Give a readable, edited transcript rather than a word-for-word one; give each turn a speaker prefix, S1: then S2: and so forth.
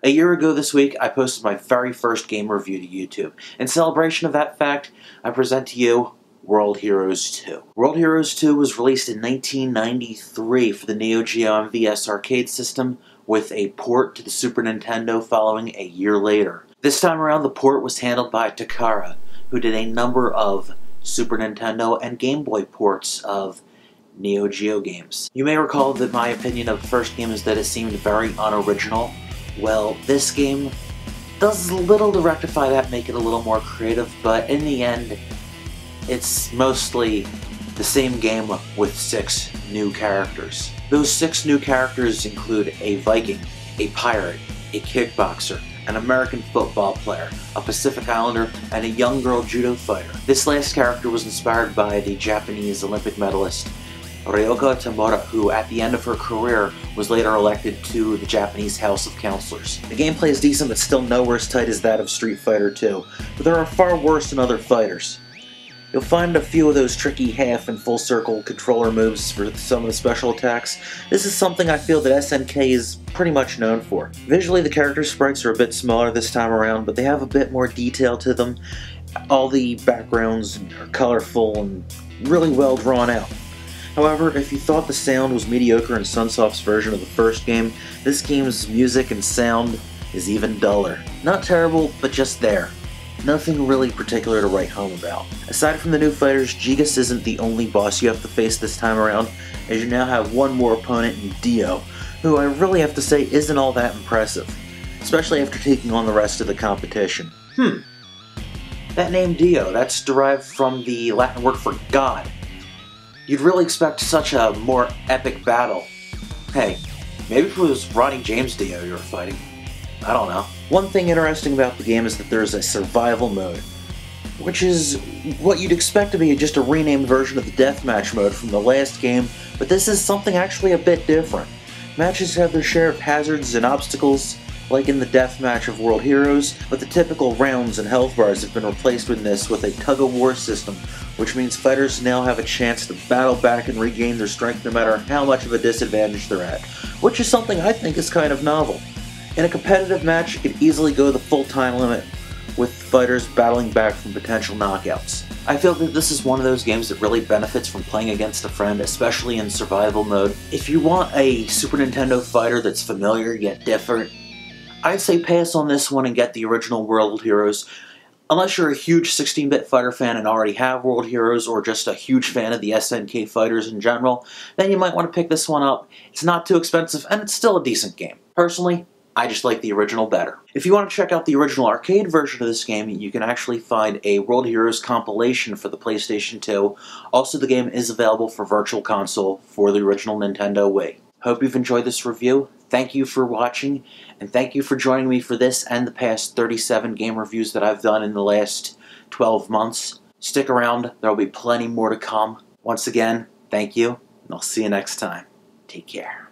S1: A year ago this week, I posted my very first game review to YouTube. In celebration of that fact, I present to you World Heroes 2. World Heroes 2 was released in 1993 for the Neo Geo MVS arcade system, with a port to the Super Nintendo following a year later. This time around, the port was handled by Takara, who did a number of Super Nintendo and Game Boy ports of Neo Geo games. You may recall that my opinion of the first game is that it seemed very unoriginal. Well, this game does little to rectify that, make it a little more creative, but in the end, it's mostly the same game with 6 new characters. Those 6 new characters include a Viking, a pirate, a kickboxer, an American football player, a Pacific Islander, and a young girl judo fighter. This last character was inspired by the Japanese Olympic medalist Ryoka Tamura, who at the end of her career was later elected to the Japanese House of Counselors. The gameplay is decent, but still nowhere as tight as that of Street Fighter 2, but there are far worse than other fighters. You'll find a few of those tricky half and full circle controller moves for some of the special attacks. This is something I feel that SNK is pretty much known for. Visually, the character sprites are a bit smaller this time around, but they have a bit more detail to them. All the backgrounds are colorful and really well drawn out. However, if you thought the sound was mediocre in Sunsoft's version of the first game, this game's music and sound is even duller. Not terrible, but just there. Nothing really particular to write home about. Aside from the new fighters, Gigas isn't the only boss you have to face this time around, as you now have one more opponent in Dio, who I really have to say isn't all that impressive, especially after taking on the rest of the competition. That name Dio, that's derived from the Latin word for God. You'd really expect such a more epic battle. Hey, maybe if it was Ronnie James Dio you were fighting. I don't know. One thing interesting about the game is that there's a survival mode, which is what you'd expect to be just a renamed version of the deathmatch mode from the last game, but this is something actually a bit different. Matches have their share of hazards and obstacles, like in the deathmatch of World Heroes, but the typical rounds and health bars have been replaced with this with a tug-of-war system, which means fighters now have a chance to battle back and regain their strength no matter how much of a disadvantage they're at, which is something I think is kind of novel. In a competitive match, you could easily go the full time limit, with fighters battling back from potential knockouts. I feel that this is one of those games that really benefits from playing against a friend, especially in survival mode. If you want a Super Nintendo fighter that's familiar yet different, I'd say pass on this one and get the original World Heroes. Unless you're a huge 16-bit fighter fan and already have World Heroes, or just a huge fan of the SNK fighters in general, then you might want to pick this one up. It's not too expensive, and it's still a decent game. Personally, I just like the original better. If you want to check out the original arcade version of this game, you can actually find a World Heroes compilation for the PlayStation 2. Also, the game is available for Virtual Console for the original Nintendo Wii. Hope you've enjoyed this review. Thank you for watching, and thank you for joining me for this and the past 37 game reviews that I've done in the last 12 months. Stick around, there will be plenty more to come. Once again, thank you, and I'll see you next time. Take care.